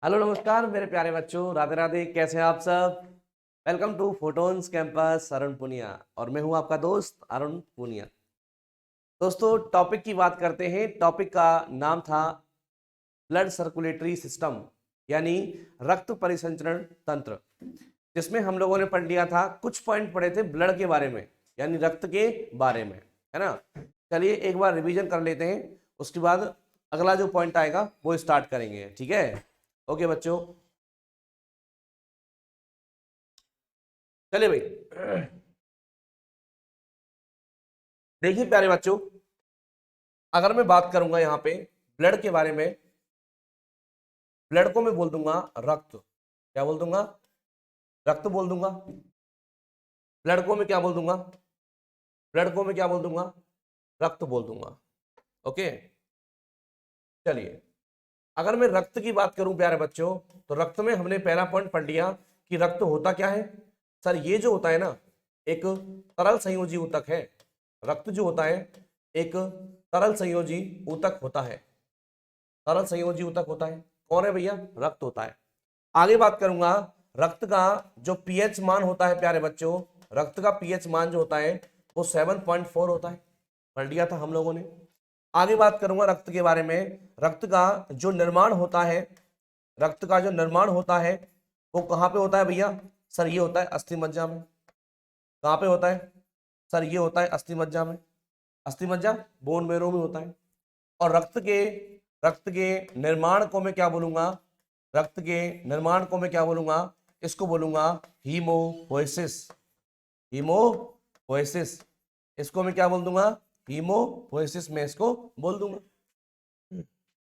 Hello नमस्कार मेरे प्यारे बच्चों, राधे राधे। कैसे हैं आप सब? Welcome to photons campus Arun Punia और मैं हूं आपका दोस्त अरुण पुनिया। दोस्तों, टॉपिक की बात करते हैं। टॉपिक का नाम था ब्लड सर्कुलेटरी सिस्टम, यानी रक्त परिसंचरण तंत्र, जिसमें हम लोगों ने पढ़ लिया था, कुछ पॉइंट पढ़े थे ब्लड के बारे में, यानी रक्त के बारे में, है ना। चलिए एक बार रिवीजन कर लेते हैं, उसके बाद अगला जो पॉइंट आएगा वो स्टार्ट करेंगे, ठीक है। ओके बच्चों, चलिए भाई। देखिए प्यारे बच्चों, अगर मैं बात करूंगा यहाँ पे ब्लड के बारे में, ब्लड को मैं बोल दूंगा रक्त। क्या बोल दूंगा? रक्त बोल दूंगा। ब्लड को मैं क्या बोल दूंगा? ब्लड को मैं क्या बोल दूंगा? रक्त बोल दूंगा। ओके, चलिए अगर मैं रक्त की बात करूं प्यारे बच्चों, तो रक्त में हमने पहला पॉइंट पढ़ लिया कि रक्त होता क्या है। सर ये जो होता है ना, एक तरल संयोजी ऊतक है। रक्त जो होता है एक तरल संयोजी ऊतक होता है। तरल संयोजी ऊतक होता है। कौन है भैया? रक्त होता है। आगे बात करूंगा, रक्त का जो पीएच मान होता है प्यारे बच्चों, रक्त का पीएच मान जो होता है वो 7.4 होता है। पढ़ लिया था हम लोगों ने। आगे बात करूंगा रक्त के बारे में। रक्त का जो निर्माण होता है, रक्त का जो निर्माण होता है वो कहाँ पे होता है भैया? सर ये होता है अस्थि मज्जा में। कहाँ पे होता है? सर ये होता है अस्थि मज्जा में। अस्थि मज्जा बोन मेरो में होता है। और रक्त के निर्माण को मैं क्या बोलूंगा? रक्त के निर्माण को मैं क्या बोलूंगा? इसको बोलूंगा हीमोपोएसिस। हीमोपोएसिस, इसको मैं क्या बोल दूंगा? हीमोपोएसिस में इसको बोल दूंगा।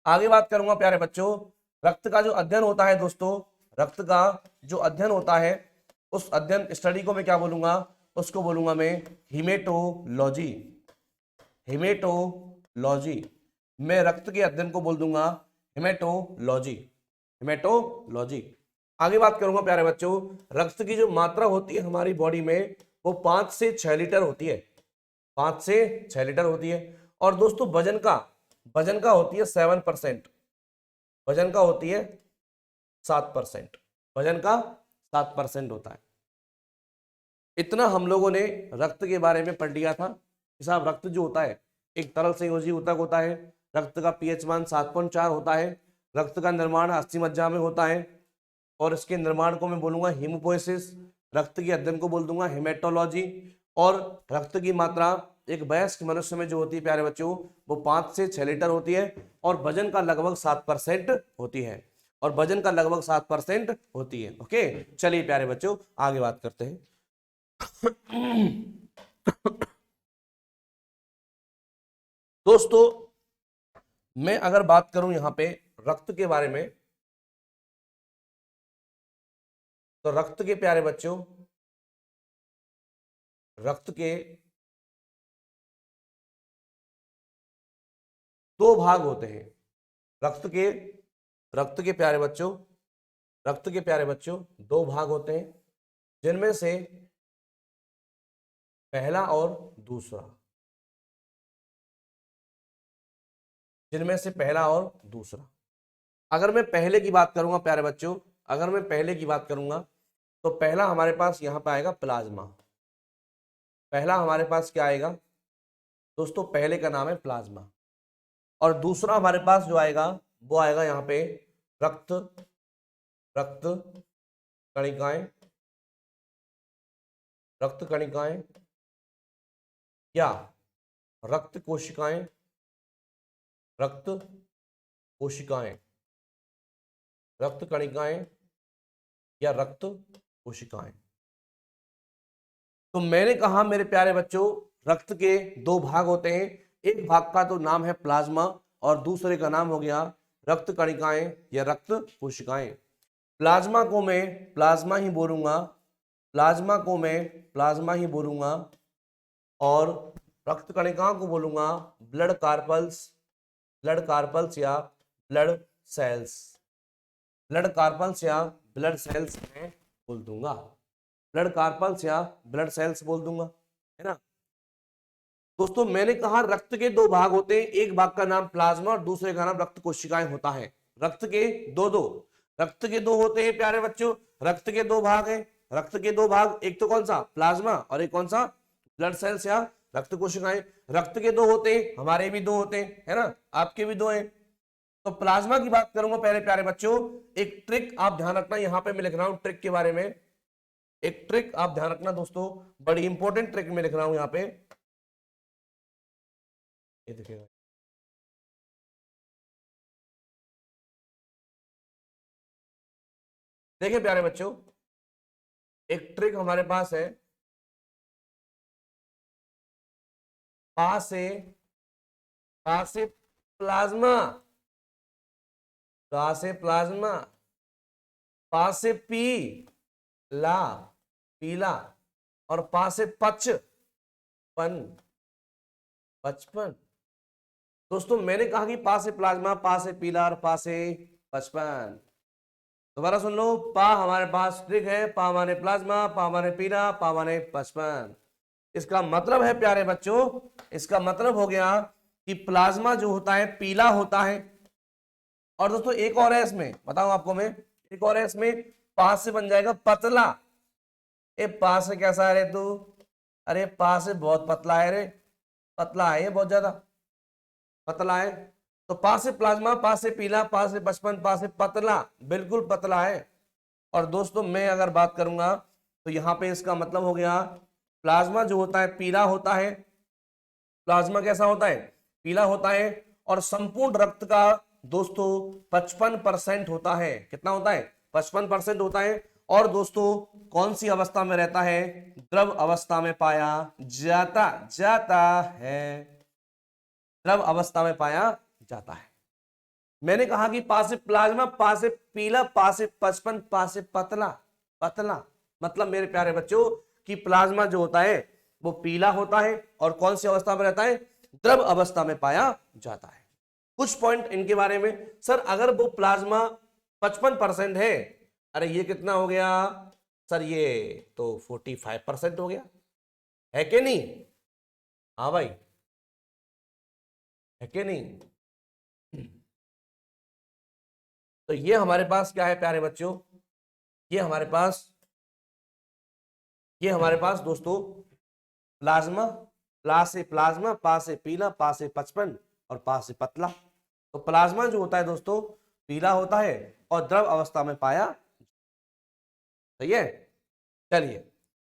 आगे बात करूंगा प्यारे बच्चों, रक्त का जो अध्ययन होता है दोस्तों, रक्त का जो अध्ययन होता है, उस अध्ययन स्टडी को मैं क्या बोलूंगा? उसको बोलूंगा मैं हीमेटोलॉजी। हेमेटोलॉजी, मैं रक्त के अध्ययन को बोल दूंगा हेमेटोलॉजी। हेमेटोलॉजी। आगे बात करूंगा प्यारे बच्चों, रक्त की जो मात्रा होती है हमारी बॉडी में वो 5 से 6 लीटर होती है। 5 से 6 लीटर होती है। और दोस्तों वजन का होती है 7%। वजन का होती है 7%। वजन का 7% होता है। इतना हम लोगों ने रक्त के बारे में पढ़ लिया था कि साहब रक्त जो होता है एक तरल संयोजी ऊतक होता है। रक्त का पीएच मान 7.4 होता है। रक्त का निर्माण अस्थि मज्जा में होता है और इसके निर्माण को मैं बोलूंगा हीमोपोएसिस। रक्त के अध्ययन को बोल दूंगा हेमेटोलॉजी। और रक्त की मात्रा एक वयस्क मनुष्य में जो होती है प्यारे बच्चों, वो 5 से 6 लीटर होती है और वजन का लगभग 7% होती है। और वजन का लगभग 7% होती है। ओके, चलिए प्यारे बच्चों आगे बात करते हैं। दोस्तों, मैं अगर बात करूं यहां पे रक्त के बारे में, तो रक्त के प्यारे बच्चों, रक्त के दो भाग होते हैं। रक्त के रक्त के प्यारे बच्चों, रक्त के प्यारे बच्चों दो भाग होते हैं, जिनमें से पहला और दूसरा। जिनमें से पहला और दूसरा। अगर मैं पहले की बात करूंगा प्यारे बच्चों, अगर मैं पहले की बात करूंगा, तो पहला हमारे पास यहां पर आएगा प्लाज्मा। पहला हमारे पास क्या आएगा दोस्तों? पहले का नाम है प्लाज्मा। और दूसरा हमारे पास जो आएगा वो आएगा यहाँ पे रक्त रक्त कणिकाएं। रक्त कणिकाएं या रक्त कोशिकाएं। रक्त कोशिकाएं, रक्त कणिकाएं या रक्त कोशिकाएं। तो मैंने कहा मेरे प्यारे बच्चों, रक्त के दो भाग होते हैं। एक भाग का तो नाम है प्लाज्मा और दूसरे का नाम हो गया रक्त कणिकाएं या रक्त कोशिकाएं। प्लाज्मा को मैं प्लाज्मा ही बोलूंगा, प्लाज्मा को मैं प्लाज्मा ही बोलूंगा, और रक्त कणिकाओं को बोलूंगा ब्लड कार्पल्स। ब्लड कार्पल्स या ब्लड सेल्स। ब्लड कार्पल्स या ब्लड सेल्स में बोल दूंगा। ब्लड कार्पल्स या ब्लड सेल्स बोल दूंगा, है ना। दोस्तों, मैंने कहा रक्त के दो भाग होते हैं, एक भाग का नाम प्लाज्मा और दूसरे का नाम रक्त कोशिकाएं होता है। रक्त के दो रक्त के दो होते हैं प्यारे बच्चों, रक्त के दो भाग हैं, रक्त के दो भाग, एक तो कौन सा प्लाज्मा और एक कौन सा ब्लड सेल्स या रक्त कोशिकाएं। रक्त के दो होते हैं, हमारे भी दो होते हैं, है ना, आपके भी दो हैं। तो प्लाज्मा की बात करूंगा पहले प्यारे बच्चों। एक ट्रिक आप ध्यान रखना, यहां पे मैं लिख रहा हूं ट्रिक के बारे में, एक ट्रिक आप ध्यान रखना दोस्तों, बड़ी इंपॉर्टेंट ट्रिक में लिख रहा हूं यहां पे, ये देखिएगा। देखिए प्यारे बच्चों, एक ट्रिक हमारे पास है, पा से प्लाज्मा, पा से प्लाज्मा, पा से पी ला पीला, और पा से पचपन पचपन। दोस्तों मैंने कहा कि पा से प्लाज्मा, पा से पीला और पा से पचपन। दोबारा सुन लो, पा हमारे पास ट्रिक है, पा माने प्लाज्मा, पा माने पीला, पा माने पचपन। इसका मतलब है प्यारे बच्चों, इसका मतलब हो गया कि प्लाज्मा जो होता है पीला होता है। और दोस्तों एक और है इसमें, बताऊं आपको मैं, एक और है इसमें, पा से बन जाएगा पतला। ए पा से कैसा है रे तू, अरे पा से बहुत पतला है रे, पतला है ये बहुत ज्यादा पतला है। तो पा से प्लाज्मा, पा से पीला, पा से पचपन, पा से पतला, बिल्कुल पतला है। और दोस्तों मैं अगर बात करूंगा तो यहां पे इसका मतलब हो गया, प्लाज्मा जो होता है पीला होता है, प्लाज्मा कैसा होता है पीला होता है, और संपूर्ण रक्त का दोस्तों 55% होता है। कितना होता है 55% होता है। और दोस्तों कौन सी अवस्था में रहता है, द्रव अवस्था में पाया जाता है, द्रव अवस्था में पाया जाता है। मैंने कहा कि पा से प्लाज्मा, पा से पीला, पा से पचपन, पा से पतला, पतला मतलब मेरे प्यारे बच्चों कि प्लाज्मा जो होता है वो पीला होता है और कौन सी अवस्था में रहता है, द्रव अवस्था में पाया जाता है। कुछ पॉइंट इनके बारे में, सर अगर वो प्लाज्मा 55% है, अरे ये कितना हो गया सर, ये तो 45% हो गया, है कि नहीं, हाँ भाई है कि नहीं। तो ये हमारे पास क्या है प्यारे बच्चों, ये हमारे पास दोस्तों प्लाज्मा, प्ला से प्लाज्मा, पा से पीला, पा से 55 और पा से पतला। तो प्लाज्मा जो होता है दोस्तों पीला होता है और द्रव अवस्था में पाया, सही है। चलिए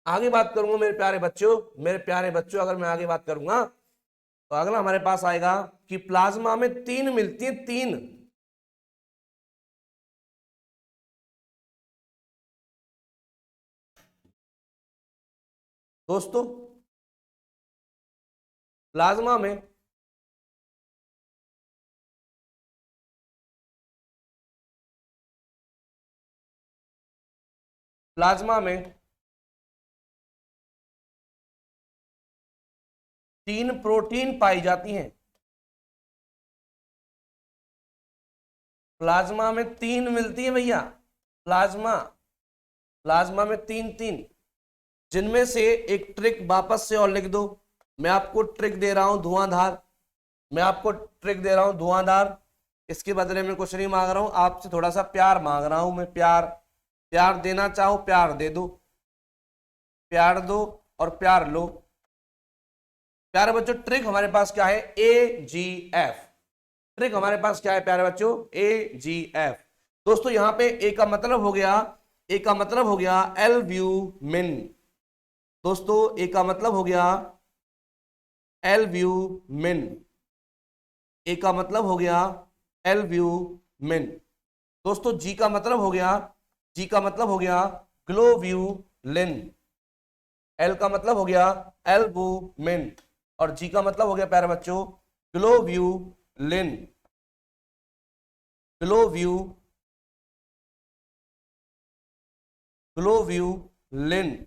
आगे बात करूंगा मेरे प्यारे बच्चों, अगर मैं आगे बात करूंगा तो अगला हमारे पास आएगा कि प्लाज्मा में 3 मिलती है, 3 दोस्तों, प्लाज्मा में प्लाज्मा में 3 प्रोटीन पाई जाती हैं। प्लाज्मा में 3 मिलती है भैया, प्लाज्मा में 3, जिनमें से एक ट्रिक वापस से और लिख दो, मैं आपको ट्रिक दे रहा हूं धुआंधार, इसके बदले में कुछ नहीं मांग रहा हूं, आपसे थोड़ा सा प्यार मांग रहा हूं मैं, प्यार देना चाहो प्यार दे दो, प्यार दो और प्यार लो। प्यारे बच्चों ट्रिक हमारे पास क्या है, AGF, ट्रिक हमारे पास क्या है प्यारे बच्चों, AGF। दोस्तों यहां पे ए का मतलब हो गया एल्ब्यूमिन, दोस्तों ए का मतलब हो गया एल्ब्यूमिन, ए का मतलब हो गया एल्ब्यूमिन। दोस्तों जी का मतलब हो गया ग्लोब्यूलिन, एल का मतलब हो गया एल्बुमिन और जी का मतलब हो गया प्यारे बच्चों ग्लोब्यूलिन, ग्लोब्यूलिन।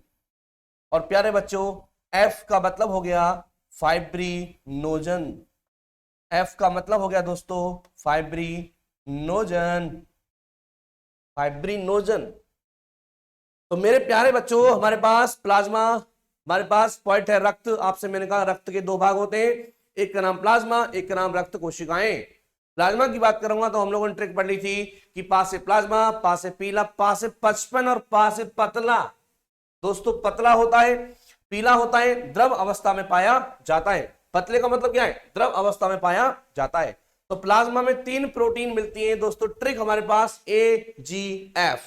और प्यारे बच्चों एफ का मतलब हो गया फाइब्रिनोजन, एफ का मतलब हो गया दोस्तों फाइब्रिनोजन। तो मेरे प्यारे बच्चों हमारे पास प्लाज्मा, हमारे पास पॉइंट है रक्त, आपसे मैंने कहा रक्त के 2 भाग होते हैं, एक का नाम प्लाज्मा, एक का नाम रक्त कोशिकाएं। प्लाज्मा की बात करूंगा तो हम लोगों ने ट्रिक पढ़ ली थी कि पा से प्लाज्मा, पा से पीला, पा से 55 और पा से पतला। दोस्तों पतला होता है, पीला होता है, द्रव अवस्था में पाया जाता है। पतले का मतलब क्या है? द्रव अवस्था में पाया जाता है। तो प्लाज्मा में 3 प्रोटीन मिलती हैं दोस्तों। ट्रिक हमारे पास AGF।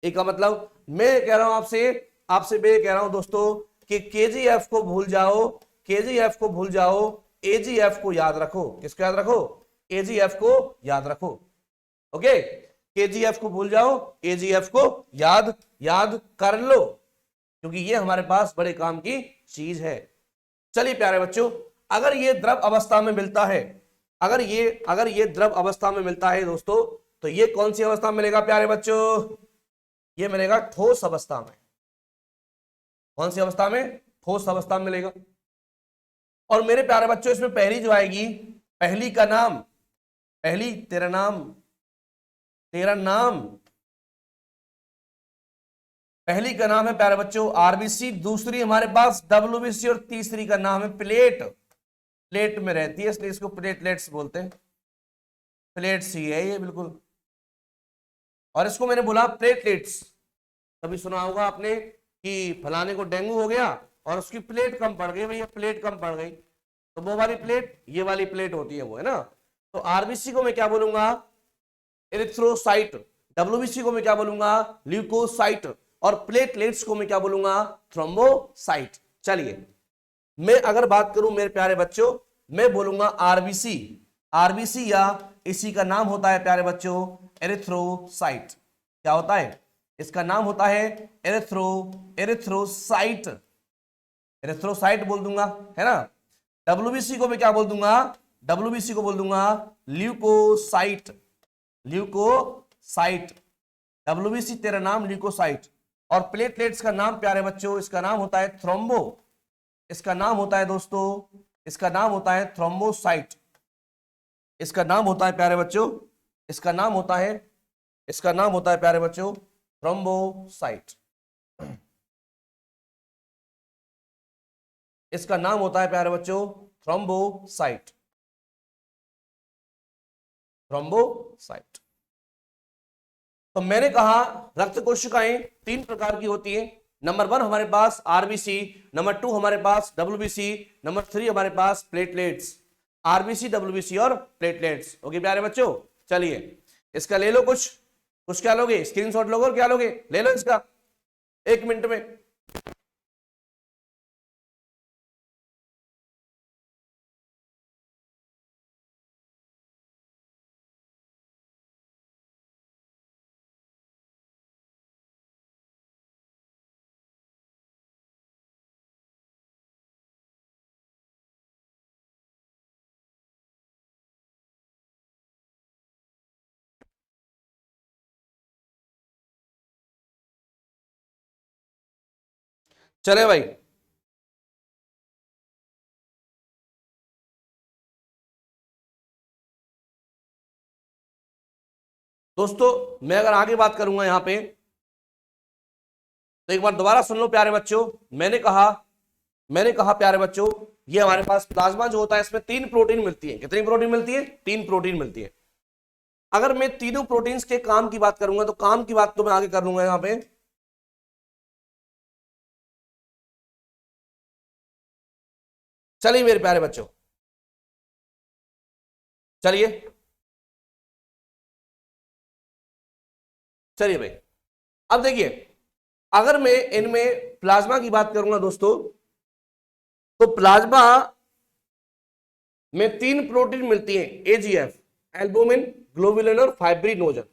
ए का मतलब मैं कह रहा हूं आपसे मैं कह रहा हूं दोस्तों कि KGF को भूल जाओ, KGF को भूल जाओ, AGF को याद रखो। किसको याद रखो? AGF को याद रखो। ओके, KGF को भूल जाओ, AGF को याद कर लो, क्योंकि ये हमारे पास बड़े काम की चीज है। चलिए प्यारे बच्चों, अगर ये द्रव अवस्था में मिलता है, अगर ये द्रव अवस्था में मिलता है दोस्तों, तो ये कौन सी अवस्था में मिलेगा प्यारे बच्चों? ये मिलेगा ठोस अवस्था में। कौन सी अवस्था में? ठोस अवस्था में मिलेगा। और मेरे प्यारे बच्चों, इसमें पहली जो आएगी, पहली का नाम, पहली तेरा नाम, पहली का नाम है प्यारे बच्चों आरबीसी, दूसरी हमारे पास डब्ल्यूबीसी और तीसरी का नाम है प्लेट। प्लेट में रहती है इसलिए इसको प्लेटलेट्स बोलते हैं। प्लेट्स ही है ये बिल्कुल। और इसको मैंने बोला प्लेटलेट्स। कभी सुना होगा आपने कि फलाने को डेंगू हो गया और उसकी प्लेट कम पड़ गई, भैया प्लेट कम पड़ गई, तो वो वाली प्लेट, ये वाली प्लेट होती है वो, है ना। तो आरबीसी को मैं क्या बोलूंगा? एरिथ्रोसाइट। डब्ल्यूबीसी को मैं क्या बोलूंगा? ल्यूकोसाइट। और प्लेटलेट्स को मैं क्या बोलूंगा? थ्रोम्बोसाइट। चलिए, मैं अगर बात करूं मेरे प्यारे बच्चों, मैं बोलूंगा आरबीसी। आरबीसी या इसी का नाम होता है प्यारे बच्चों एरिथ्रोसाइट। क्या होता है? इसका नाम होता है एरिथ्रोसाइट। एरिथ्रोसाइट बोल दूंगा, है ना। डब्ल्यूबीसी को मैं क्या बोल दूंगा? डब्ल्यूबीसी को बोल दूंगा ल्यूकोसाइट। ल्यूकोसाइट, डब्ल्यूबीसी तेरा नाम ल्यूकोसाइट। और प्लेटलेट्स का नाम प्यारे बच्चों, इसका नाम होता है थ्रोम्बो। इसका नाम होता है दोस्तों, इसका नाम होता है थ्रोम्बोसाइट। इसका नाम होता है प्यारे बच्चों, इसका नाम होता है प्यारे बच्चों थ्रोम्बोसाइट। इसका नाम होता है प्यारे बच्चों थ्रोम्बोसाइट। थ्रोम्बोसाइट। तो मैंने कहा रक्त कोशिकाएं 3 प्रकार की होती हैं। नंबर 1 हमारे पास आरबीसी, नंबर 2 हमारे पास डब्ल्यूबीसी, नंबर 3 हमारे पास प्लेटलेट्स। आरबीसी, डब्ल्यूबीसी और प्लेटलेट्स। ओके प्यारे बच्चों, चलिए इसका ले लो कुछ क्या लोगे? स्क्रीनशॉट लोगे और क्या लोगे? ले लो इसका 1 मिनट में। चले भाई, दोस्तों मैं अगर आगे बात करूंगा यहां पे, तो एक बार दोबारा सुन लो प्यारे बच्चों। मैंने कहा प्यारे बच्चों, ये हमारे पास प्लाज्मा जो होता है इसमें 3 प्रोटीन मिलती है। कितनी प्रोटीन मिलती है? 3 प्रोटीन मिलती है। अगर मैं तीनों प्रोटीन्स के काम की बात करूंगा, तो काम की बात तो मैं आगे कर लूंगा यहां पे। चलिए मेरे प्यारे बच्चों, चलिए भाई, अब देखिए, अगर मैं इनमें प्लाज्मा की बात करूंगा दोस्तों, तो प्लाज्मा में 3 प्रोटीन मिलती हैं, एजीएफ, एल्बुमिन, ग्लोबुलिन और फाइब्रिनोजन।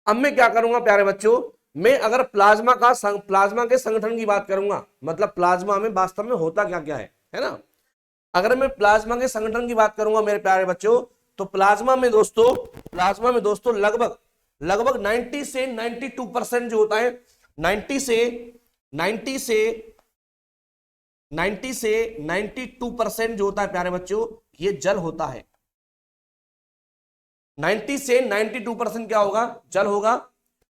अब मैं क्या करूंगा प्यारे बच्चों, मैं अगर प्लाज्मा के संगठन की बात करूंगा, मतलब प्लाज्मा में वास्तव में होता क्या क्या है ना। अगर मैं प्लाज्मा के संगठन की बात करूंगा मेरे प्यारे बच्चों, तो प्लाज्मा में दोस्तों लगभग 90 से 92% जो होता है, 90 से 92% जो होता है प्यारे बच्चों, ये जल होता है। 90 से 92% क्या होगा? जल होगा।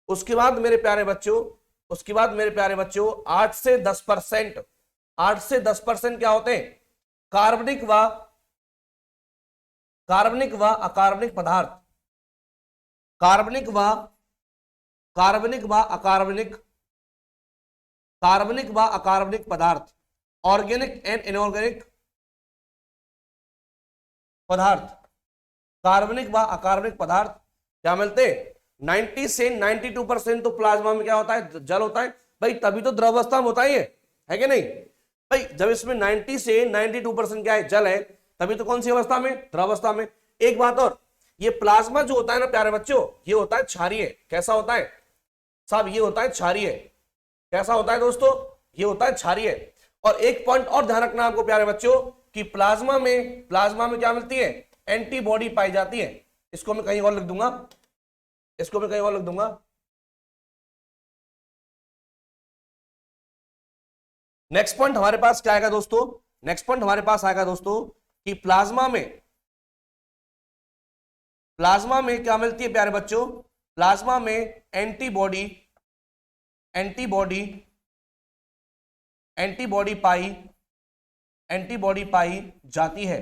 उसके बाद मेरे प्यारे बच्चों 8 से 10% क्या होते हैं? कार्बनिक व अकार्बनिक पदार्थ, कार्बनिक व अकार्बनिक, कार्बनिक व अकार्बनिक पदार्थ, ऑर्गेनिक एंड इनऑर्गेनिक पदार्थ, कार्बनिक व अकार्बनिक पदार्थ क्या मिलते हैं? 90 से 92% तो प्लाज्मा में क्या होता है? जल होता है भाई, तभी तो द्रवावस्था में होता है कि नहीं भाई? जब इसमें 90 से 92% क्या है? जल है, तभी तो कौन सी अवस्था में? द्रवावस्था में। एक बात और, ये प्लाज्मा जो होता है ना प्यारे बच्चों, ये होता है क्षारीय। कैसा होता है साहब? ये होता है क्षारीय। कैसा होता है दोस्तों? ये होता है क्षारीय। और एक पॉइंट और ध्यान रखना आपको प्यारे बच्चों कि प्लाज्मा में क्या मिलती है? एंटीबॉडी पाई जाती है। इसको मैं कहीं और लिख दूंगा, इसको मैं कहीं और लिख दूंगा। नेक्स्ट पॉइंट हमारे पास क्या आएगा दोस्तों? नेक्स्ट पॉइंट हमारे पास आएगा दोस्तों कि प्लाज्मा में क्या मिलती है प्यारे बच्चों? प्लाज्मा में एंटीबॉडी पाई जाती है।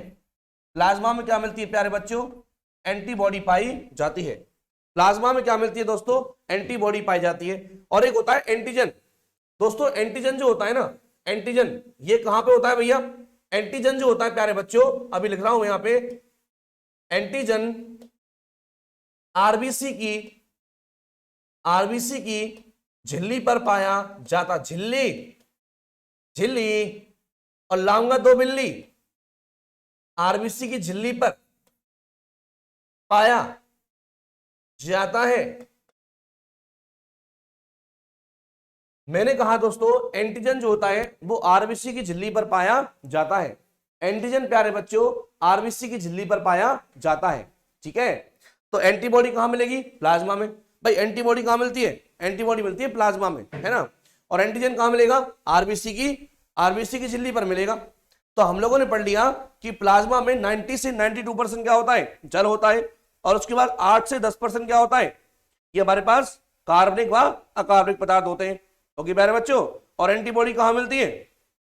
प्लाज्मा में क्या मिलती है प्यारे बच्चों? एंटीबॉडी पाई जाती है। प्लाज्मा में क्या मिलती है दोस्तों? एंटीबॉडी पाई जाती है। और एक होता है एंटीजन। दोस्तों एंटीजन जो होता है ना, एंटीजन ये कहां पे होता है भैया? एंटीजन जो होता है प्यारे बच्चों, अभी लिख रहा हूं यहां पे, एंटीजन आरबीसी की झिल्ली पर पाया जाता। झिल्ली और लाऊंगा 2 बिल्ली। आरबीसी की झिल्ली पर पाया जाता है। मैंने कहा दोस्तों एंटीजन जो होता है वो आरबीसी की झिल्ली पर पाया जाता है। एंटीजन प्यारे बच्चों आरबीसी की झिल्ली पर पाया जाता है। ठीक है, तो एंटीबॉडी कहां मिलेगी? प्लाज्मा में। भाई एंटीबॉडी कहां मिलती है? एंटीबॉडी मिलती है प्लाज्मा में, है ना। और एंटीजन कहां मिलेगा? आरबीसी की झिल्ली पर मिलेगा। तो हम लोगों ने पढ़ लिया कि प्लाज्मा में 90 से 92% क्या होता है? जल होता है। और उसके बाद 8 से 10% क्या होता है? ये हमारे पास कार्बनिक व अकार्बनिक पदार्थ होते हैं। ओके प्यारे बच्चों, और एंटीबॉडी कहां मिलती है?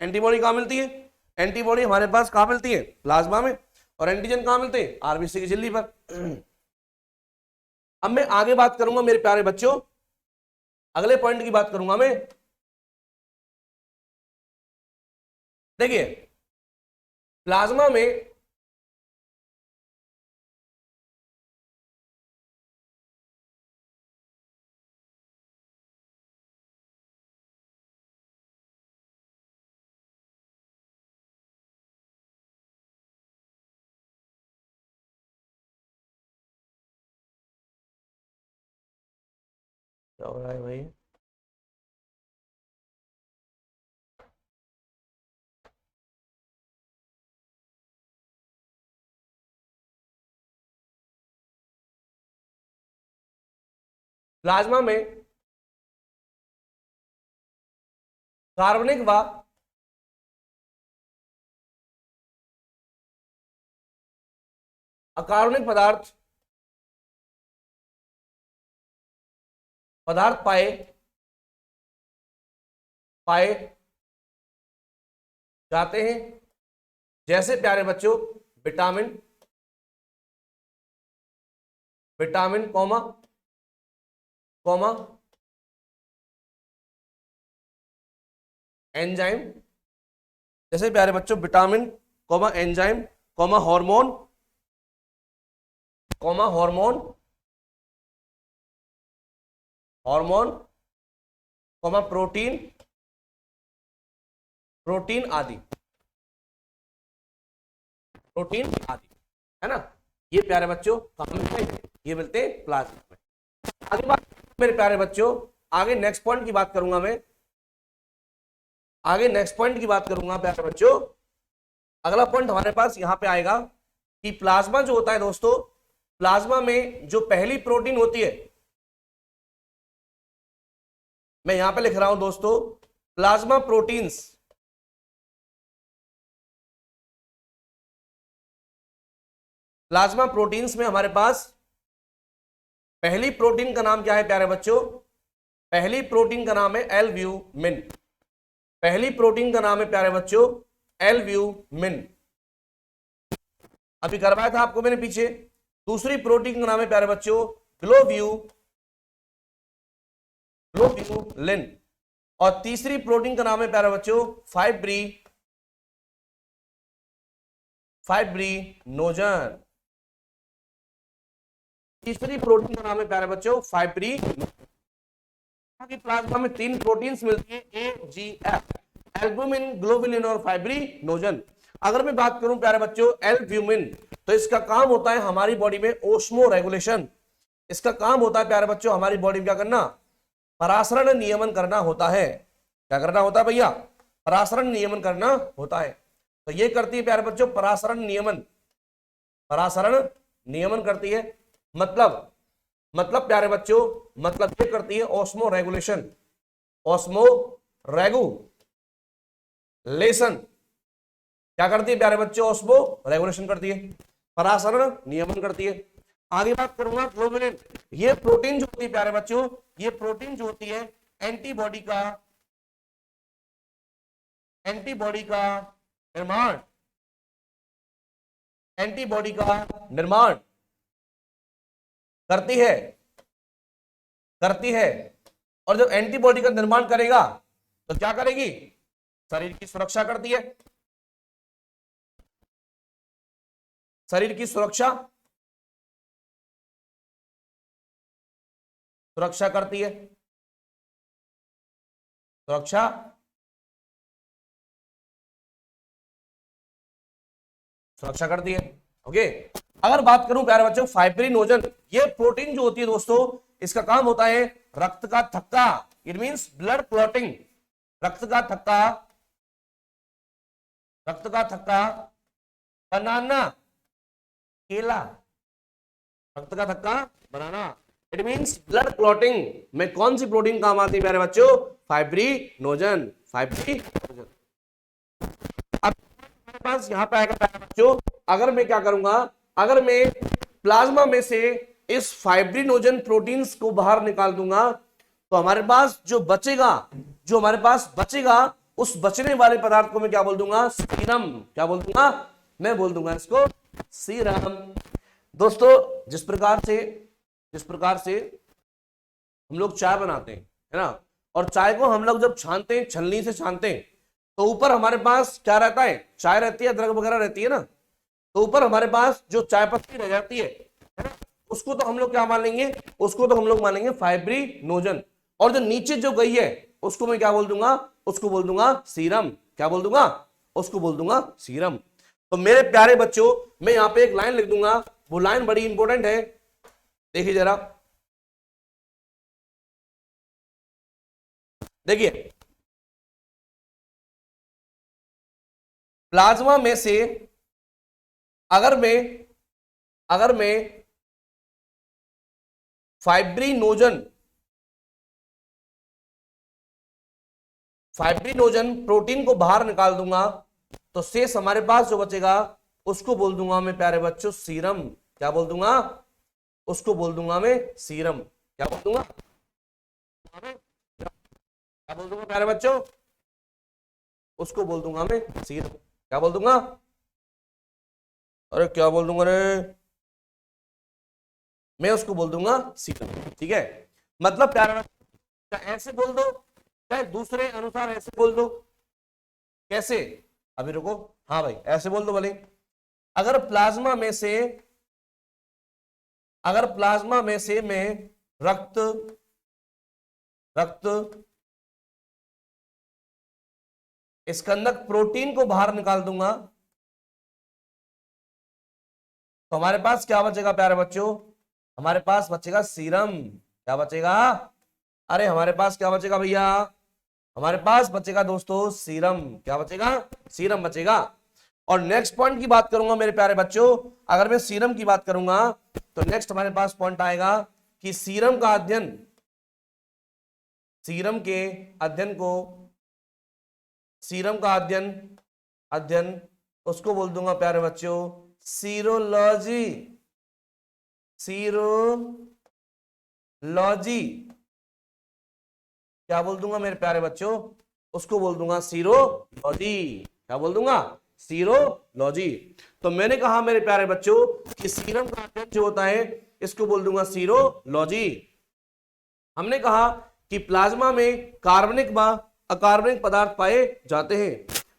एंटीबॉडी कहां मिलती है? एंटीबॉडी हमारे पास कहां मिलती है? प्लाज्मा में। और एंटीजन कहां मिलते हैं? आरबीसी की झिल्ली पर। अब मैं आगे बात करूंगा मेरे प्यारे बच्चों, अगले पॉइंट की बात करूंगा मैं। देखिए प्लाज्मा में क्या हो रहा है भाई? प्लाज्मा में कार्बनिक व अकार्बनिक पदार्थ पाए जाते हैं। जैसे प्यारे बच्चों विटामिन कॉमा एंजाइम। जैसे प्यारे बच्चों vitamin comma enzyme comma hormone comma protein आदि, है ना। ये प्यारे बच्चों कहां मिलते हैं? ये मिलते हैं प्लाज्मा में। आगे बात मेरे प्यारे बच्चों, आगे नेक्स्ट पॉइंट की बात करूंगा मैं। प्यारे बच्चों अगला पॉइंट हमारे पास यहां पे आएगा कि प्लाज्मा जो होता है दोस्तों, प्लाज्मा में जो पहली प्रोटीन होती है, मैं यहां पे लिख रहा हूं दोस्तों प्लाज्मा प्रोटीन्स। प्लाज्मा प्रोटीन्स में हमारे पास पहली प्रोटीन का नाम क्या है प्यारे बच्चों? पहली प्रोटीन का नाम है एल्ब्यूमिन। पहली प्रोटीन का नाम है प्यारे बच्चों एल्ब्यूमिन। अभी करवाया था आपको मैंने पीछे। दूसरी प्रोटीन का नाम है प्यारे बच्चों ग्लोब्यूलिन, और तीसरी प्रोटीन का नाम है प्यारे बच्चों फाइब्रिनोजन। तीसरी प्रोटीन का नाम है प्यारे बच्चों प्लाज्मा में 3 प्रोटीन्स मिलती है AGF, एल्ब्यूमिन, ग्लोबुलिन और फाइब्रिनोजन। अगर मैं बात करूं प्यारे बच्चों एल्ब्यूमिन, तो इसका काम होता है हमारी बॉडी में ओस्मो रेगुलेशन। इसका काम होता है प्यारे बच्चों हमारी बॉडी में क्या करना, परासरण नियमन करना होता है। क्या करना होता है भैया, परासरण नियमन करना होता है। तो ये करती है प्यारे बच्चों परासरण नियमन करती है। मतलब प्यारे बच्चों, मतलब ये करती है ओस्मो रेगुलेशन। क्या करती है प्यारे बच्चों, ओस्मो रेगुलेशन करती है, परासरण नियमन करती है। आगे बात करूंगा ग्लोबुलिन। ये प्रोटीन जो होती है प्यारे बच्चों, ये प्रोटीन जो होती है एंटीबॉडी का निर्माण करती है। और जब एंटीबॉडी का निर्माण करेगा तो क्या करेगी, शरीर की सुरक्षा करती है। शरीर की सुरक्षा करती है। सुरक्षा करती है। ओके, अगर बात करूं प्यारे बच्चों फाइब्रिनोजन, ये प्रोटीन जो होती है दोस्तों, इसका काम होता है रक्त का थक्का, इट मींस ब्लड क्लॉटिंग। रक्त का थक्का बनाना, केला, रक्त का थक्का बनाना, इट मींस ब्लड क्लॉटिंग में कौन सी प्रोटीन काम आती है प्यारे बच्चों, फाइब्रिनोजन। अब मेरे पास यहां पे आएगा प्यारे बच्चों, अगर मैं क्या करूंगा, अगर मैं प्लाज्मा में से इस फाइब्रिनोजन प्रोटीन्स को बाहर निकाल दूंगा, तो हमारे पास जो बचेगा उस बचने वाले पदार्थ को मैं क्या बोल दूंगा, सीरम। क्या बोल दूंगा, मैं बोल दूंगा इसको सीरम। दोस्तों जिस प्रकार से हम लोग चाय बनाते हैं, है ना, और चाय को हम लोग जब छानते हैं, छलनी से छानते हैं, तो ऊपर हमारे पास क्या रहता है, चाय रहती है, अदरक वगैरह रहती है ना, तो ऊपर हमारे पास जो चाय पत्ती रह जाती है ना, उसको तो हम लोग क्या मान लेंगे, उसको तो हम लोग मानेंगे फाइब्रिनोजन। और जो नीचे जो गई है उसको मैं क्या बोल दूंगा, उसको बोल दूंगा सीरम। क्या बोल दूंगा, उसको बोल दूंगा सीरम। तो मेरे प्यारे बच्चों, मैं यहां पे एक लाइन लिख दूंगा, वो लाइन बड़ी इंपॉर्टेंट है, देखिए जरा, देखिए, प्लाज्मा में से अगर मैं फाइब्रिनोजन प्रोटीन को बाहर निकाल दूंगा, तो शेष हमारे पास जो बचेगा उसको बोल दूंगा मैं प्यारे बच्चों सीरम। क्या बोल दूंगा, उसको बोल दूंगा मैं सीरम। क्या बोल दूंगा, प्यारे बच्चों, उसको बोल दूंगा मैं सीरम। क्या बोल दूंगा, अरे क्या बोल दूंगा रे, मैं उसको बोल दूंगा सीरम। ठीक है, मतलब प्यारे बच्चों, ऐसे बोल दो चाहे दूसरे अनुसार ऐसे बोल दो। कैसे, अभी रुको, हाँ भाई ऐसे बोल दो भले। अगर प्लाज्मा में से मैं रक्त स्कंदक प्रोटीन को बाहर निकाल दूंगा, तो हमारे पास क्या बचेगा प्यारे बच्चों, हमारे पास बचेगा सीरम। क्या बचेगा, अरे हमारे पास क्या बचेगा भैया, हमारे पास बचेगा दोस्तों सीरम। क्या बचेगा, सीरम बचेगा। और नेक्स्ट पॉइंट की बात करूंगा मेरे प्यारे बच्चों, अगर मैं सीरम की बात करूंगा, तो नेक्स्ट हमारे पास पॉइंट आएगा कि सीरम का अध्ययन उसको बोल दूंगा प्यारे बच्चों सीरोलॉजी। क्या बोल दूंगा मेरे प्यारे बच्चों, उसको बोल दूंगा सीरोलॉजी। क्या बोल दूंगा, सीरोलॉजी। तो मैंने कहा मेरे प्यारे बच्चों कि सीरम का अध्ययन जो होता है इसको बोल दूंगा सीरोलॉजी। हमने कहा कि प्लाज्मा में कार्बनिक व अकार्बनिक पदार्थ पाए जाते हैं।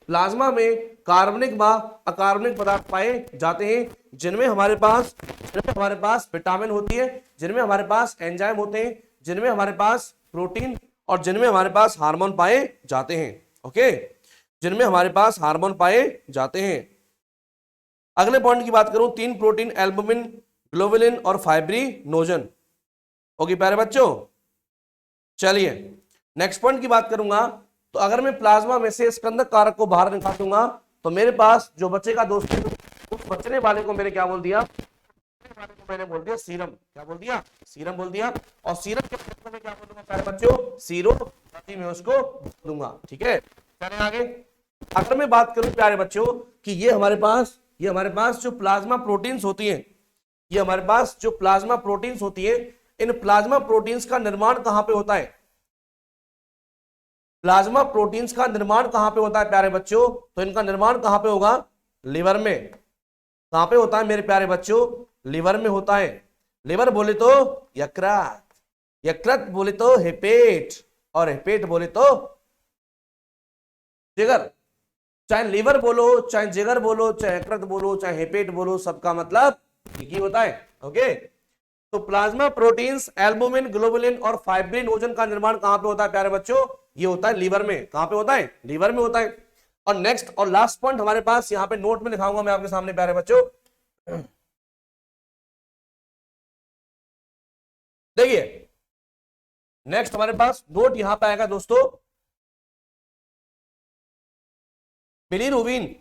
प्लाज्मा में कार्बनिक व अकार्बनिक पदार्थ पाए जाते हैं जिनमें हमारे पास विटामिन होती है, जिनमें हमारे पास एंजाइम होते हैं, जिनमें हमारे पास प्रोटीन और जिनमें हमारे पास हार्मोन पाए जाते हैं। ओके, जिनमें हमारे पास हार्मोन पाए जाते हैं। अगले पॉइंट की बात करूं, 3 प्रोटीन एल्बुमिन, ग्लोबुलिन और फाइब्रिनोजन। ओके प्यारे बच्चों, चलिए नेक्स्ट पॉइंट की बात करूंगा। तो अगर मैं प्लाज्मा में से स्कंदक कारक को बाहर निकाल दूंगा तो मेरे पास जो बचेगा दोस्तों, उस बचने वाले को मैंने क्या बोल दिया, मैंने बोल दिया सीरम। क्या बोल दिया? सीरम बोल दिया। और सीरम के क्षेत्र में क्या बोलूंगा प्यारे बच्चों? सीरोलॉजी में उसको दूंगा। ठीक है, चलें आगे। अगर मैं बात करूं प्यारे बच्चों कि ये हमारे पास जो प्लाज्मा प्रोटीन्स होती हैं, ये हमारे पास जो प्लाज्मा प्रोटीन्स होती है, इन प्लाज्मा प्रोटीन्स का निर्माण कहां पे होता है? प्लाज्मा प्रोटीन्स का निर्माण कहां पे होता है प्यारे बच्चों? तो इनका निर्माण कहां पे होगा? लिवर में। कहां पे होता है मेरे प्यारे बच्चों? लिवर में होता है। लिवर बोले तो यकृत, यकृत बोले तो हेपेट, और हेपेट बोले तो जिगर। चाहे लिवर बोलो, चाहे जिगर बोलो, चाहे यकृत बोलो, चाहे हेपेट बोलो, सबका मतलब एक ही होता है। ओके, तो प्लाज्मा प्रोटीन्स एल्बुमिन, ग्लोबुलिन और फाइब्रिनोजन का निर्माण कहां पे होता है प्यारे बच्चों? ये होता है लिवर में। कहां पे होता है? लिवर में होता है। और नेक्स्ट और लास्ट पॉइंट हमारे पास यहां पे नोट में लिखाऊंगा मैं आपके सामने प्यारे बच्चों। देखिए नेक्स्ट हमारे पास नोट यहां पे आएगा दोस्तों, बिलीरुबिन।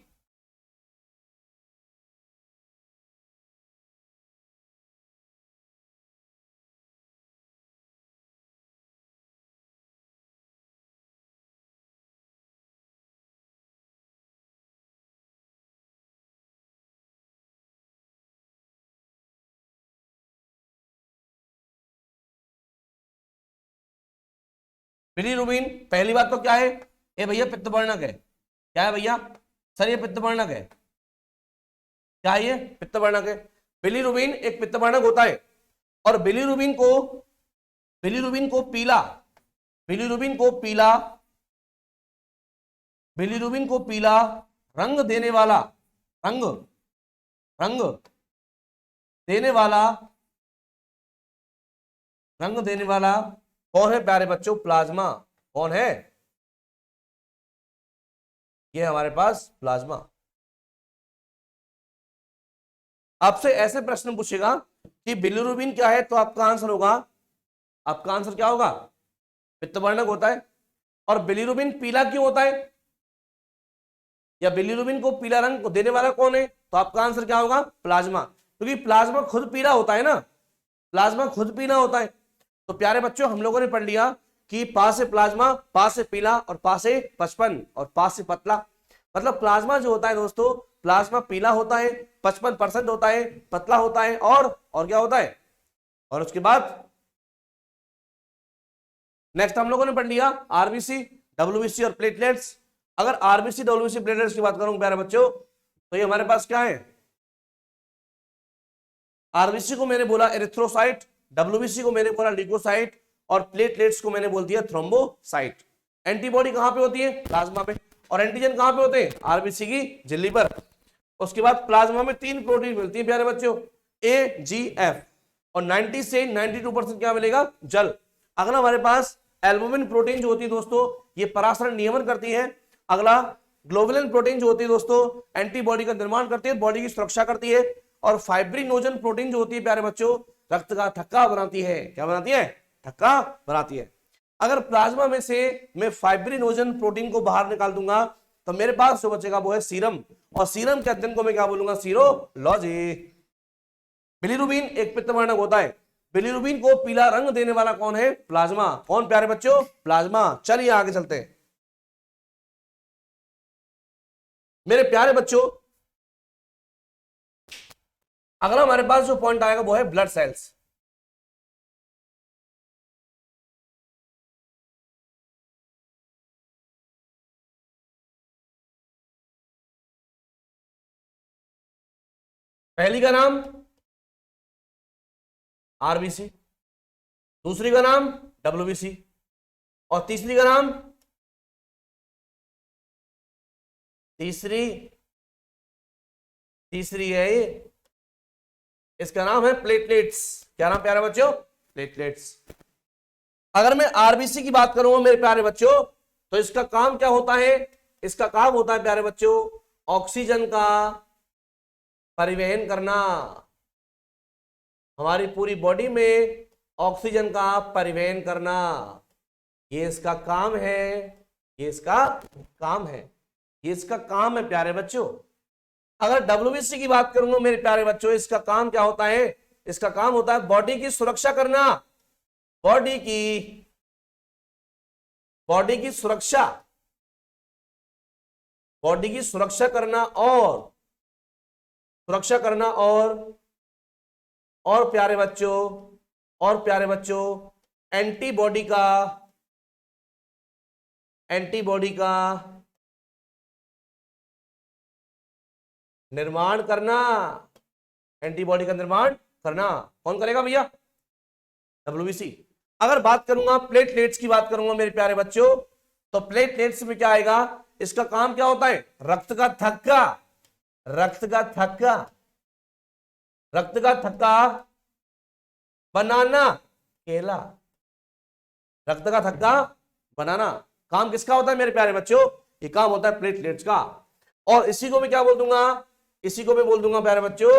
बिलीरुबिन पहली बात तो क्या है? ए भैया पित्तवर्णक है। क्या है भैया? सर ये पित्तवर्णक है। क्या है ये? पित्तवर्णक है। बिलीरुबिन एक पित्तवर्णक होता है। और बिलीरुबिन को पीला, बिलीरुबिन को पीला, बिलीरुबिन को पीला रंग देने वाला, रंग रंग देने वाला, रंग देने वाला कौन है प्यारे बच्चों? प्लाज्मा। कौन है? ये हमारे पास प्लाज्मा। आपसे ऐसे प्रश्न पूछेगा कि बिलीरुबिन क्या है, तो आपका आंसर होगा, आपका आंसर क्या होगा? पित्तवर्णक होता है। और बिलीरुबिन पीला क्यों होता है, या बिलीरुबिन को पीला रंग को देने वाला कौन है? तो आपका आंसर क्या होगा? प्लाज्मा। क्योंकि प्लाज्मा खुद पीला होता है ना, प्लाज्मा खुद पीला होता है। तो प्यारे बच्चों हम लोगों ने पढ़ लिया कि पा से प्लाज्मा, पा से पीला और पा से 55 और पा से पतला। मतलब प्लाज्मा जो होता है दोस्तों, प्लाज्मा पीला होता है, 55% होता है, पतला होता है, और क्या होता है? और उसके बाद नेक्स्ट हम लोगों ने पढ़ लिया आरबीसी, डब्ल्यूबीसी और प्लेटलेट्स। अगर आरबीसी, डब्ल्यूबीसी, प्लेटलेट्स की बात करूं प्यारे बच्चों, तो ये हमारे पास क्या है? आरबीसी को मैंने बोला एरिथ्रोसाइट, डब्ल्यूबीसी को मैंने बोला ल्यूकोसाइट, और प्लेटलेट्स को मैंने बोल दिया थ्रोम्बोसाइट। एंटीबॉडी कहां पे होती है? प्लाज्मा पे। और एंटीजन कहां पे होते हैं? आरबीसी की झिल्ली पर। उसके बाद प्लाज्मा में 3 प्रोटीन मिलती है प्यारे बच्चों, ए, जी, एफ। और 90 से 92% क्या मिलेगा? जल। अगला हमारे पास एल्बुमिन प्रोटीन जो होती है दोस्तों, ये परासरण नियमन करती है। अगला ग्लोबुलिन प्रोटीन जो होती है दोस्तों, एंटीबॉडी का निर्माण करती है, बॉडी की सुरक्षा करती है। और फाइब्रिनोजन प्रोटीन जो होती है प्यारे बच्चों, रक्त का थक्का बनाती है। क्या बनाती है? थक्का बनाती है। अगर प्लाज्मा में से मैं फाइब्रिनोजन प्रोटीन को बाहर निकाल दूंगा तो मेरे पास जो बचेगा वो है सीरम। और सीरम के अध्ययन को मैं क्या बोलूंगा? सीरोलॉजी। बिलीरुबिन एक पित्तवर्णक होता है। बिलीरुबिन को पीला रंग देने वाला कौन है? प्लाज्मा। कौन प्यारे बच्चों? प्लाज्मा। चलिए आगे चलते हैं मेरे प्यारे बच्चों। अगला हमारे पास जो पॉइंट आएगा वो है ब्लड सेल्स। पहली का नाम आरबीसी, दूसरी का नाम डब्ल्यूबीसी, और तीसरी का नाम तीसरी है ये, इसका नाम है प्लेटलेट्स। क्या नाम प्यारे बच्चों? प्लेटलेट्स। अगर मैं आरबीसी की बात करूंगा मेरे प्यारे बच्चों, तो इसका काम क्या होता है? इसका काम होता है प्यारे बच्चों ऑक्सीजन का परिवहन करना। हमारी पूरी बॉडी में ऑक्सीजन का परिवहन करना, ये इसका काम है, ये इसका काम है, ये इसका काम है प्यारे बच्चों। अगर डब्ल्यूबीसी की बात करूंगा मेरे प्यारे बच्चों, इसका काम क्या होता है? इसका काम होता है बॉडी की सुरक्षा करना, बॉडी की सुरक्षा, बॉडी की सुरक्षा करना, और प्यारे बच्चों एंटीबॉडी का निर्माण करना, एंटीबॉडी का निर्माण करना। कौन करेगा भैया? डब्ल्यूबीसी। अगर बात करूंगा प्लेटलेट्स की बात करूंगा मेरे प्यारे बच्चों, तो प्लेटलेट्स में क्या आएगा? इसका काम क्या होता है? रक्त का थक्का, रक्त का थक्का बनाना, केला, रक्त का थक्का बनाना। काम किसका होता है मेरे प्यारे बच्चों? ये काम होता है प्लेटलेट्स का। और इसी को मैं क्या बोल दूंगा? इसी को मैं बोल दूंगा प्यारे बच्चों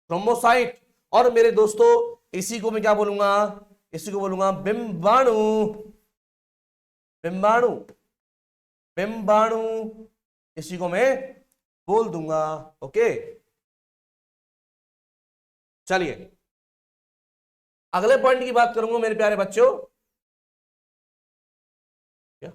थ्रोम्बोसाइट। और मेरे दोस्तों इसी को मैं क्या बोलूंगा? इसी को बोलूंगा बिंबाणु, इसी को मैं बोल दूंगा। ओके, चलिए अगले पॉइंट की बात करूंगा मेरे प्यारे बच्चों। क्या?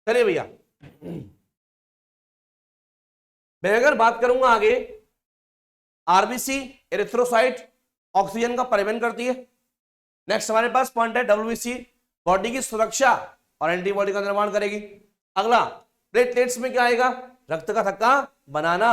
चलिए भैया, मैं अगर बात करूंगा आगे, आरबीसी एरिथ्रोसाइट ऑक्सीजन का परिवहन करती है। नेक्स्ट हमारे पास पॉइंट है डब्ल्यूबीसी बॉडी की सुरक्षा और एंटीबॉडी का निर्माण करेगी। अगला प्लेटलेट्स में क्या आएगा? रक्त का थक्का बनाना।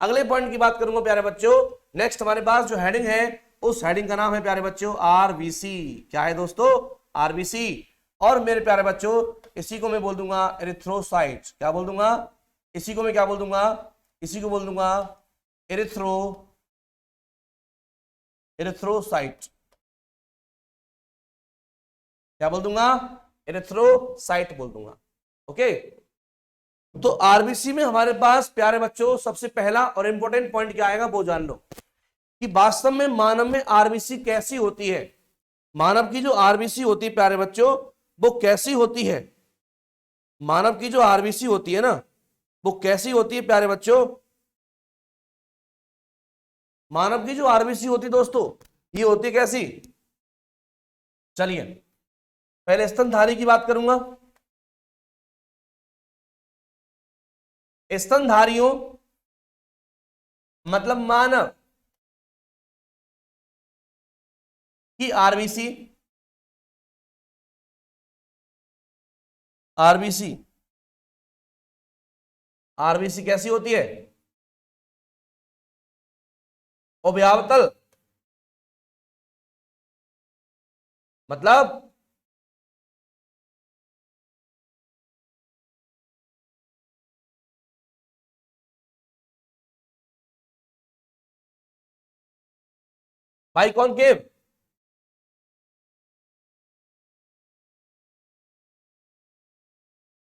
अगले पॉइंट की बात करूंगा प्यारे बच्चों, नेक्स्ट हमारे पास जो हेडिंग है उस हेडिंग का नाम है प्यारे बच्चों आरबीसी। क्या है दोस्तों? आरबीसी। और मेरे प्यारे बच्चों इसी को मैं बोल दूंगा एरिथ्रोसाइट। क्या बोल दूंगा? इसी को मैं क्या बोल दूंगा? इसी को बोल दूंगा एरिथ्रोसाइट। क्या बोल दूंगा? एरिथ्रोसाइट बोल दूंगा। ओके, तो आरबीसी में हमारे पास प्यारे बच्चों सबसे पहला और इंपॉर्टेंट पॉइंट क्या आएगा वो जान लो कि वास्तव में मानव में आरबीसी कैसी होती है। मानव की जो आरबीसी होती है प्यारे बच्चों वो कैसी होती है? मानव की जो आरबीसी होती है ना वो कैसी होती है प्यारे बच्चों? मानव की जो आरबीसी होती है दोस्तों ये होती है कैसी? चलिए पहले स्तनधारी की बात करूंगा। स्तनधारियों मतलब मानव की आरबीसी, आरबीसी कैसी होती है? अव्यावतल, मतलब भाई कॉनकेव,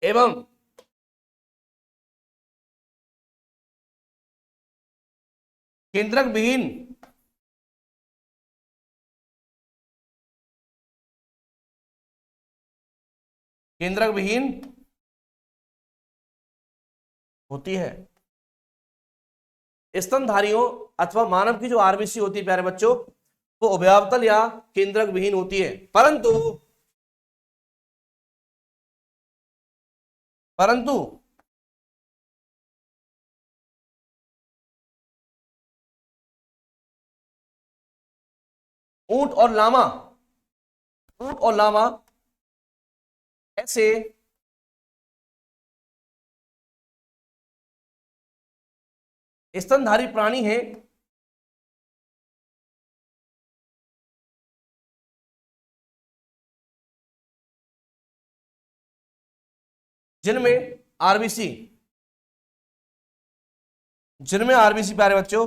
एवं केंद्रक विहीन, केंद्रक विहीन होती है। स्तनधारियों अथवा मानव की जो आरबीसी होती है प्यारे बच्चों वो अव्यावतल या केंद्रक विहीन होती है, परंतु ऊंट और लामा, ऊंट और लामा ऐसे स्तनधारी प्राणी हैं जिनमें आरबीसी, जिनमें आरबीसी प्यारे बच्चों,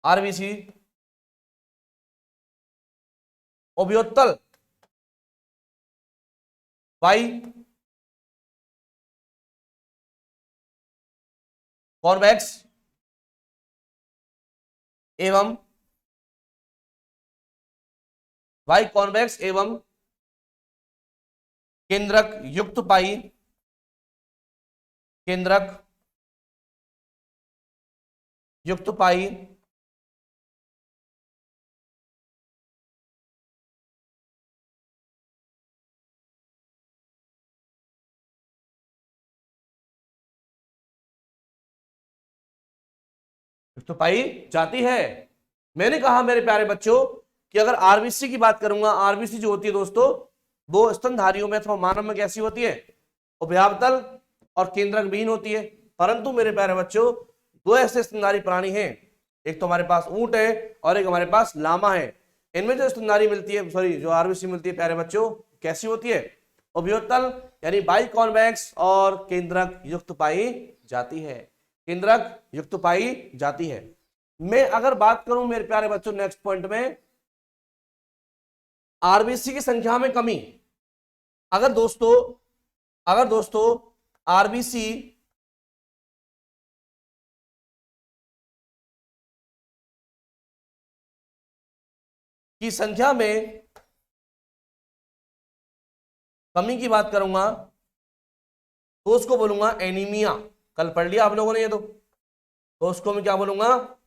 आरबीसी उभयोत्तल वाई कॉन्वेक्स एवं वाई कॉन्वेक्स एवं केंद्रक युक्त पाई, केंद्रक युक्त पाई युक्त पाई जाती है। मैंने कहा मेरे प्यारे बच्चों कि अगर आरबीसी की बात करूंगा, आरबीसी जो होती है दोस्तों वो स्तनधारियों में अथवा मानव में कैसी होती है, उभयावतल और केंद्रक विहीन होती है। परंतु मेरे प्यारे बच्चों दो ऐसे स्तनधारी प्राणी हैं, एक तो हमारे पास ऊंट है और एक हमारे पास लामा है। इनमें जो स्तनधारी मिलती है, सॉरी जो आरबीसी मिलती है प्यारे बच्चों, कैसी होती है, उभयोत्तल यानी बाई कॉन्वेक्स और केंद्रक युक्त पाई जाती है, केंद्रक युक्त पाई जाती है। मैं अगर बात करूं मेरे प्यारे बच्चों नेक्स्ट पॉइंट में, आरबीसी की संख्या में कमी, अगर दोस्तों आरबीसी की संख्या में कमी की बात करूंगा तो उसको बोलूंगा एनीमिया। कल पढ़ लिया आप लोगों ने ये तो उसको मैं क्या बोलूंगा,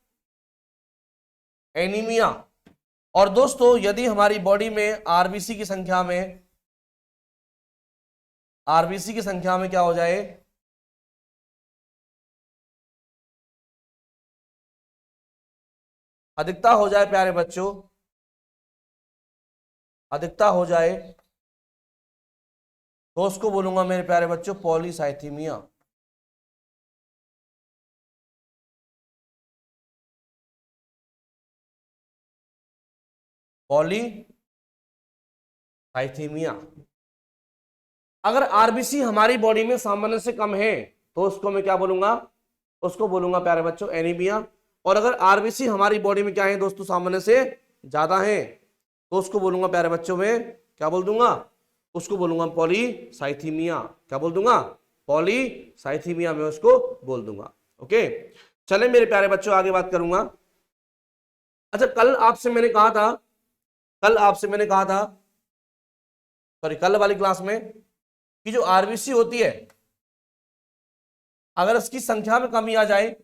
एनीमिया। और दोस्तों यदि हमारी बॉडी में आरबीसी की संख्या में, आरबीसी की संख्या में क्या हो जाए, अधिकता हो जाए प्यारे बच्चों, अधिकता हो जाए तो उसको बोलूंगा मेरे प्यारे बच्चों पॉलीसाइथीमिया। पॉलीसाइथीमिया। अगर आरबीसी हमारी बॉडी में सामान्य से कम है तो उसको मैं क्या बोलूंगा, उसको बोलूंगा प्यारे बच्चों एनीमिया। और अगर आरबीसी हमारी बॉडी में क्या है दोस्तों, सामान्य से ज्यादा है तो उसको बोलूंगा प्यारे बच्चों में क्या बोल दूंगा, उसको बोलूंगा पॉलीसाइथीमिया। क्या बोल दूंगा, पॉलीसाइथीमिया में उसको बोल दूंगा। ओके चले मेरे प्यारे बच्चों आगे बात करूंगा। अच्छा कल आपसे मैंने कहा था, सॉरी कल वाली क्लास में कि जो आरबीसी होती है अगर इसकी संख्या में कमी आ जाए,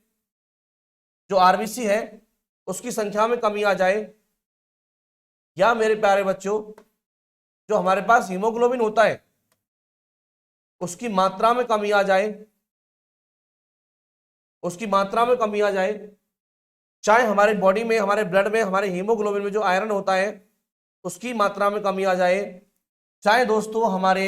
जो आरबीसी है उसकी संख्या में कमी आ जाए, या मेरे प्यारे बच्चों जो हमारे पास हीमोग्लोबिन होता है उसकी मात्रा में कमी आ जाए, उसकी मात्रा में कमी आ जाए, चाहे हमारे बॉडी में, हमारे ब्लड में, हमारे हीमोग्लोबिन में जो आयरन होता है उसकी मात्रा में कमी आ जाए, चाहे दोस्तों हमारे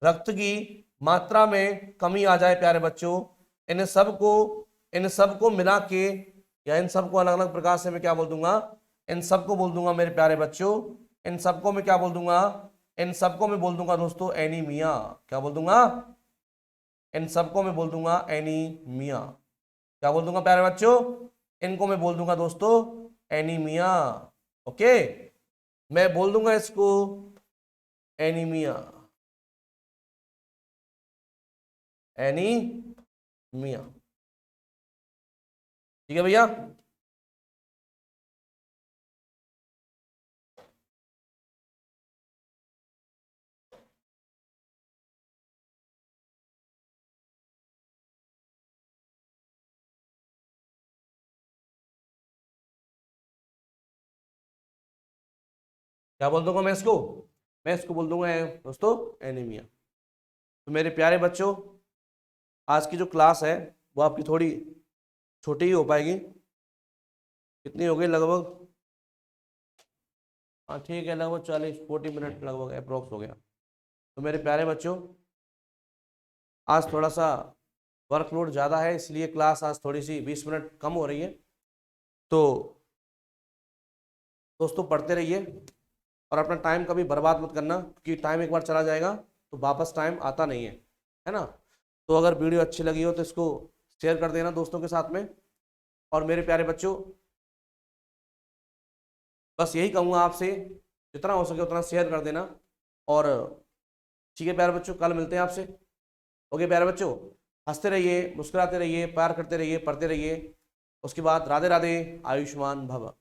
रक्त की मात्रा में कमी आ जाए प्यारे बच्चों, इन सबको मिला के या इन सबको अलग अलग प्रकार से मैं क्या बोल दूंगा, इन सबको बोल दूंगा मेरे प्यारे बच्चों, इन सबको मैं क्या बोल दूंगा, इन सबको मैं बोल दूंगा दोस्तों एनीमिया। क्या बोल दूंगा, इन सबको मैं बोल दूंगा एनीमिया। क्या बोल दूंगा प्यारे बच्चों, इनको मैं बोल दूंगा दोस्तों एनीमिया। ओके मैं बोल दूंगा इसको एनीमिया, एनीमिया। ठीक है भैया। क्या बोल दूंगा मैं इसको बोल दूंगा दोस्तों एनीमिया। तो मेरे प्यारे बच्चों आज की जो क्लास है वो आपकी थोड़ी छोटी ही हो पाएगी। कितनी हो गई लगभग हाँ ठीक है, लगभग 40-40 मिनट लगभग अप्रोक्स हो गया। तो मेरे प्यारे बच्चों, आज थोड़ा सा वर्कलोड ज़्यादा है, इसलिए क्लास आज थोड़ी सी 20 मिनट कम हो रही है। तो दोस्तों पढ़ते रहिए और अपना टाइम कभी बर्बाद मत करना, क्योंकि टाइम एक बार चला जाएगा तो वापस टाइम आता नहीं है ना। तो अगर वीडियो अच्छी लगी हो तो इसको शेयर कर देना दोस्तों के साथ में। और मेरे प्यारे बच्चों, बस यही कहूँगा आपसे, जितना हो सके उतना शेयर कर देना। और ठीक है प्यारे बच्चों, कल मिलते हैं आपसे। ओके प्यारे बच्चों, हंसते रहिए, मुस्कुराते रहिए, प्यार करते रहिए, पढ़ते रहिए। उसके बाद राधे राधे, आयुष्मान भव।